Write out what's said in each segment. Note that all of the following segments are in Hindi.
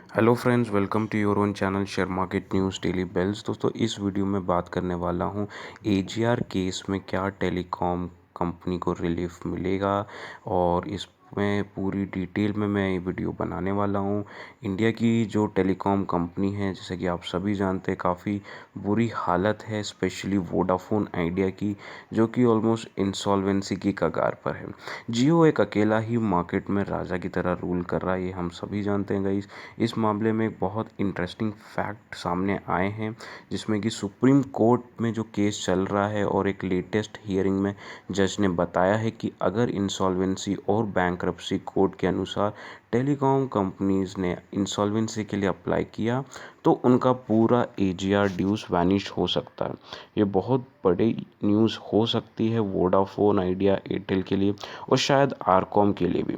Hello friends, welcome to your own channel share market news daily bells. दोस्तों, इस वीडियो में बात करने वाला हूँ एजीआर केस में क्या टेलीकॉम कंपनी को रिलीफ मिलेगा, और इसमें पूरी डिटेल में मैं ये वीडियो बनाने वाला हूँ। इंडिया की जो टेलीकॉम कंपनी है, जैसे कि आप सभी जानते हैं, काफ़ी बुरी हालत है, स्पेशली वोडाफोन आइडिया की, जो कि ऑलमोस्ट इंसॉल्वेंसी की कगार पर है। जियो एक अकेला ही मार्केट में राजा की तरह रूल कर रहा है, ये हम सभी जानते हैं गाइस। इस मामले में एक बहुत इंटरेस्टिंग फैक्ट सामने आए हैं, जिसमें कि सुप्रीम कोर्ट में जो केस चल रहा है और एक लेटेस्ट हियरिंग में जज ने बताया है कि अगर इंसॉल्वेंसी और बैंक्रप्सी कोड के अनुसार टेलीकॉम कंपनीज ने इंसॉल्वेंसी के लिए अप्लाई किया तो उनका पूरा एजीआर ड्यूज वैनिश हो सकता है। ये बहुत बड़ी न्यूज़ हो सकती है वोडाफोन आइडिया, एयरटेल के लिए और शायद आरकॉम के लिए भी।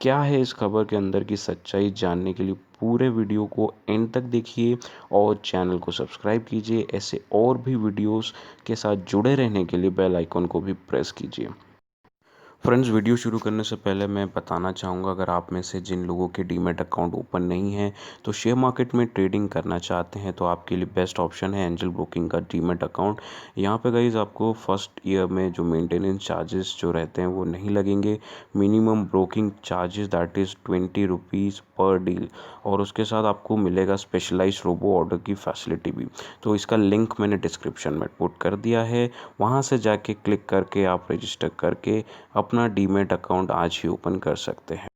क्या है इस खबर के अंदर की सच्चाई, जानने के लिए पूरे वीडियो को एंड तक देखिए और चैनल को सब्सक्राइब कीजिए। ऐसे और भी वीडियोस के साथ जुड़े रहने के लिए बेल आइकन को भी प्रेस कीजिए। फ्रेंड्स, वीडियो शुरू करने से पहले मैं बताना चाहूँगा, अगर आप में से जिन लोगों के डीमैट अकाउंट ओपन नहीं है तो शेयर मार्केट में ट्रेडिंग करना चाहते हैं तो आपके लिए बेस्ट ऑप्शन है एंजल ब्रोकिंग का डीमैट अकाउंट। यहाँ पे गाइज आपको फर्स्ट ईयर में जो मेंटेनेंस चार्जेस जो रहते हैं वो नहीं लगेंगे। Minimum broking charges that is 20 rupees पर डील, और उसके साथ आपको मिलेगा स्पेशलाइज रोबो ऑर्डर की फैसिलिटी भी। तो इसका लिंक मैंने डिस्क्रिप्शन में पुट कर दिया है, वहाँ से जाके क्लिक करके आप रजिस्टर करके अपना डीमैट अकाउंट आज ही ओपन कर सकते हैं।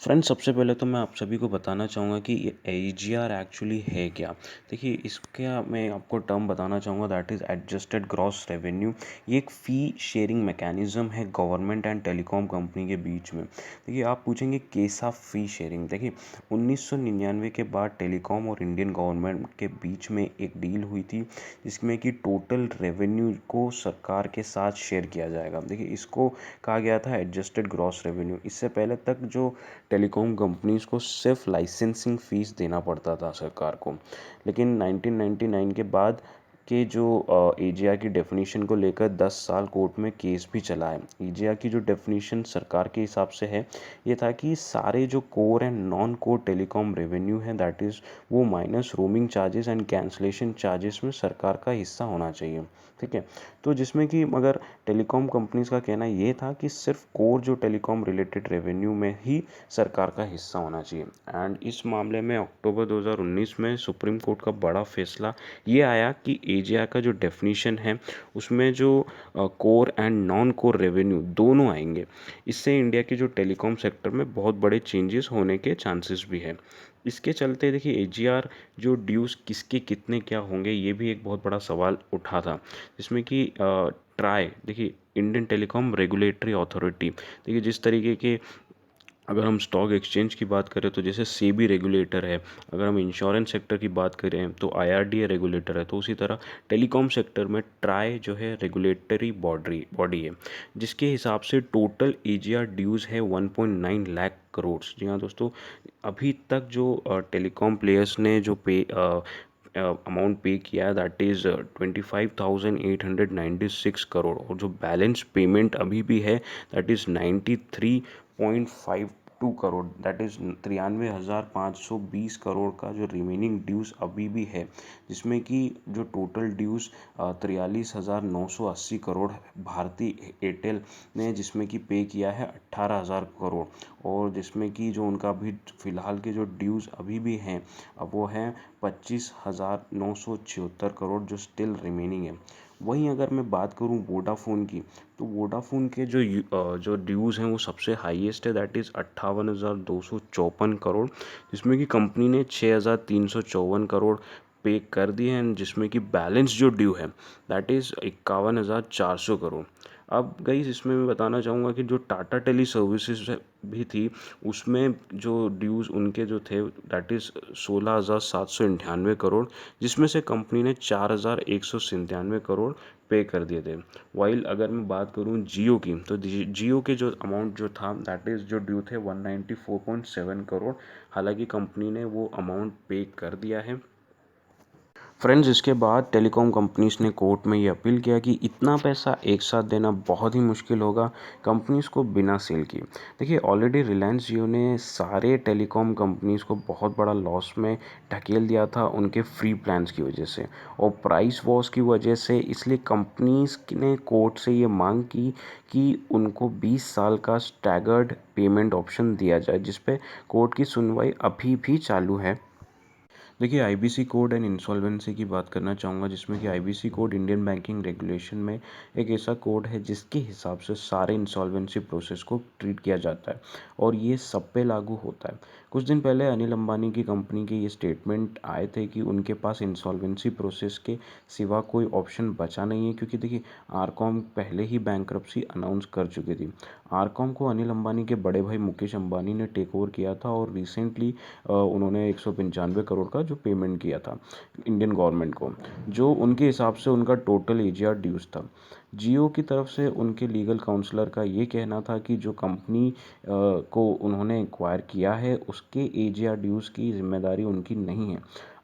फ्रेंड्स, सबसे पहले तो मैं आप सभी को बताना चाहूँगा कि ये एजीआर एक्चुअली है क्या। देखिए, इसका मैं आपको टर्म बताना चाहूँगा, that is adjusted gross revenue. ये एक फ़ी शेयरिंग मैकेनिज़्म है गवर्नमेंट एंड टेलीकॉम कंपनी के बीच में। देखिए, आप पूछेंगे कैसा फ़ी शेयरिंग। देखिए, 1999 के बाद टेलीकॉम और इंडियन गवर्नमेंट के बीच में एक डील हुई थी, जिसमें कि टोटल रेवेन्यू को सरकार के साथ शेयर किया जाएगा। देखिए, इसको कहा गया था एडजस्टेड ग्रॉस रेवेन्यू। इससे पहले तक जो टेलीकॉम कंपनीज को सिर्फ लाइसेंसिंग फ़ीस देना पड़ता था सरकार को, लेकिन 1999 के बाद के जो एजीआर की डेफिनेशन को लेकर 10 साल कोर्ट में केस भी चला है। एजीआर की जो डेफिनेशन सरकार के हिसाब से है, ये था कि सारे जो core and non core telecom revenue है, दैट इज़ वो minus roaming charges and cancellation charges में सरकार का हिस्सा होना चाहिए। ठीक है, तो जिसमें कि मगर टेलीकॉम कंपनीज का कहना ये था कि सिर्फ कोर जो टेलीकॉम रिलेटेड रेवेन्यू में ही सरकार का हिस्सा होना चाहिए। एंड इस मामले में अक्टूबर 2019 में सुप्रीम कोर्ट का बड़ा फैसला ये आया कि एजीआर का जो डेफिनीशन है उसमें जो core and non core revenue दोनों आएंगे। इससे इंडिया के जो टेलीकॉम सेक्टर में बहुत बड़े चेंजेस होने के चांसेस भी है। इसके चलते देखिए, एजीआर जो ड्यूज किसके कितने क्या होंगे, ये भी एक बहुत बड़ा सवाल उठा था, जिसमें कि ट्राई, देखिए इंडियन टेलीकॉम रेगुलेटरी अथॉरिटी, देखिए जिस तरीके के, अगर हम स्टॉक एक्सचेंज की बात करें तो जैसे सेबी रेगुलेटर है, अगर हम इंश्योरेंस सेक्टर की बात करें तो आईआरडीए रेगुलेटर है, तो उसी तरह टेलीकॉम सेक्टर में ट्राई जो है रेगुलेटरी बॉडी है, जिसके हिसाब से टोटल एजीआर ड्यूज़ है 1.9 लाख करोड़। जी हाँ दोस्तों, अभी तक जो टेलीकॉम प्लेयर्स ने जो पे अमाउंट पे किया है, दैट इज़ 25,896 करोड़, और जो बैलेंस पेमेंट अभी भी है that is 93.52 crore, that is 93,520 crore का जो रिमेनिंग ड्यूज़ अभी भी है, जिसमें कि जो टोटल ड्यूज़ 43,980 करोड़ भारतीय एयरटेल ने जिसमें कि पे किया है 18,000 करोड़, और जिसमें कि जो उनका अभी फ़िलहाल के जो ड्यूज़ अभी भी हैं अब वो हैं 25,976 करोड़ जो स्टिल रिमेनिंग है। वहीं अगर मैं बात करूं वोडाफोन की, तो वोडाफोन के जो ड्यूज़ हैं वो सबसे हाईएस्ट है, दैट इज़ 58,254 करोड़, जिसमें कि कंपनी ने 6,354 करोड़ पे कर दिए हैं, जिसमें कि बैलेंस जो ड्यू है दैट इज़ 51,400 करोड़। अब गाइस, इसमें मैं बताना चाहूँगा कि जो टाटा टेली सर्विसेज भी थी, उसमें जो ड्यूज़ उनके जो थे दैट इज़ 16,798 करोड़, जिसमें से कंपनी ने 4,197 करोड़ पे कर दिए थे। वाइल अगर मैं बात करूं जियो की, तो जियो के जो अमाउंट जो था दैट इज़ जो ड्यू थे 194.7 करोड़, हालांकि कंपनी ने वो अमाउंट पे कर दिया है। फ्रेंड्स, इसके बाद टेलीकॉम कंपनीज़ ने कोर्ट में ये अपील किया कि इतना पैसा एक साथ देना बहुत ही मुश्किल होगा कंपनीज़ को बिना सेल किए। देखिए, ऑलरेडी रिलायंस जियो ने सारे टेलीकॉम कंपनीज़ को बहुत बड़ा लॉस में ढकेल दिया था उनके फ्री प्लान्स की वजह से और प्राइस वॉर्स की वजह से। इसलिए कंपनीज़ ने कोर्ट से ये मांग की कि उनको 20 साल का स्टैगर्ड पेमेंट ऑप्शन दिया जाए, जिस पे कोर्ट की सुनवाई अभी भी चालू है। देखिए, आईबीसी कोड एंड इंसॉल्वेंसी की बात करना चाहूँगा, जिसमें कि IBC code Indian banking regulation में एक ऐसा कोड है जिसके हिसाब से सारे इंसॉल्वेंसी प्रोसेस को ट्रीट किया जाता है और ये सब पे लागू होता है। कुछ दिन पहले अनिल अंबानी की कंपनी के ये स्टेटमेंट आए थे कि उनके पास इंसॉल्वेंसी प्रोसेस के सिवा कोई ऑप्शन बचा नहीं है, क्योंकि देखिए, आरकॉम पहले ही बैंक्रप्सी अनाउंस कर चुकी थी। आरकॉम को अनिल अंबानी के बड़े भाई मुकेश अंबानी ने टेक ओवर किया था और रिसेंटली उन्होंने 195 करोड़ का जो पेमेंट किया था इंडियन गवर्नमेंट को, जो उनके हिसाब से उनका टोटल एजीआर ड्यूज था। जियो की तरफ से उनके लीगल काउंसलर का ये कहना था कि जो कंपनी को उन्होंने एक्वायर किया है उसके एजीआर ड्यूज की जिम्मेदारी उनकी नहीं है।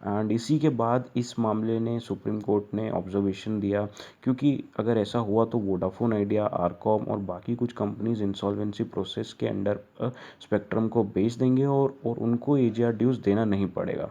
एंड इसी के बाद इस मामले ने सुप्रीम कोर्ट ने ऑब्जर्वेशन दिया, क्योंकि अगर ऐसा हुआ तो वोडाफोन आइडिया, आरकॉम और बाकी कुछ कंपनीज इंसॉल्वेंसी प्रोसेस के अंडर स्पेक्ट्रम को बेच देंगे और उनको एजीआर ड्यूज देना नहीं पड़ेगा।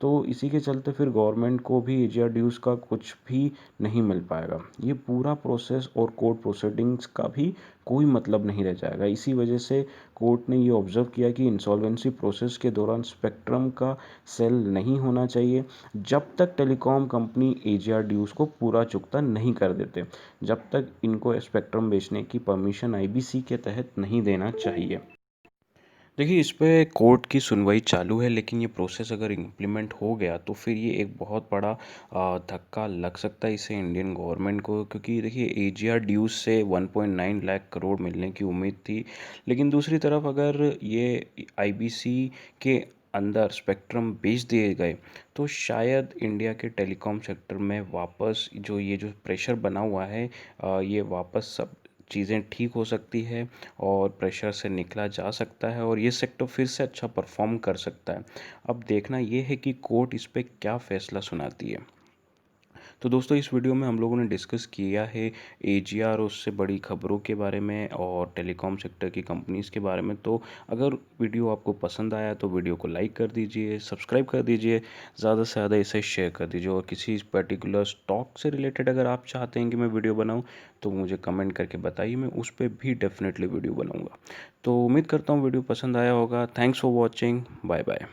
तो इसी के चलते फिर गवर्नमेंट को भी एजीआर ड्यूज का कुछ भी नहीं मिल पाएगा। ये पूरा प्रोसेस और कोर्ट प्रोसीडिंग्स का भी कोई मतलब नहीं रह जाएगा। इसी वजह से कोर्ट ने ये ऑब्जर्व किया कि इंसॉल्वेंसी प्रोसेस के दौरान स्पेक्ट्रम का सेल नहीं होना चाहिए जब तक टेलीकॉम कंपनी एजीआर ड्यूज को पूरा चुकता नहीं कर देते, जब तक इनको स्पेक्ट्रम बेचने की परमिशन आईबीसी के तहत नहीं देना चाहिए। देखिए, इस पे कोर्ट की सुनवाई चालू है, लेकिन ये प्रोसेस अगर इम्प्लीमेंट हो गया तो फिर ये एक बहुत बड़ा धक्का लग सकता है इससे इंडियन गवर्नमेंट को, क्योंकि देखिए, एजीआर ड्यूज से 1.9 लाख करोड़ मिलने की उम्मीद थी। लेकिन दूसरी तरफ अगर ये आईबीसी के अंदर स्पेक्ट्रम बेच दिए गए तो शायद इंडिया के टेलीकॉम सेक्टर में वापस जो प्रेशर बना हुआ है, ये वापस सब चीज़ें ठीक हो सकती है और प्रेशर से निकला जा सकता है और ये सेक्टर फिर से अच्छा परफॉर्म कर सकता है। अब देखना ये है कि कोर्ट इस पे क्या फ़ैसला सुनाती है। तो दोस्तों, इस वीडियो में हम लोगों ने डिस्कस किया है एजीआर और उससे बड़ी खबरों के बारे में और टेलीकॉम सेक्टर की कंपनीज़ के बारे में। तो अगर वीडियो आपको पसंद आया तो वीडियो को लाइक कर दीजिए, सब्सक्राइब कर दीजिए, ज़्यादा से ज़्यादा इसे शेयर कर दीजिए और किसी पर्टिकुलर स्टॉक से रिलेटेड अगर आप चाहते हैं कि मैं वीडियो बनाऊँ तो मुझे कमेंट करके बताइए, मैं उस पर भी डेफिनेटली वीडियो बनाऊँगा। तो उम्मीद करता हूँ वीडियो पसंद आया होगा। Thanks for watching. Bye bye.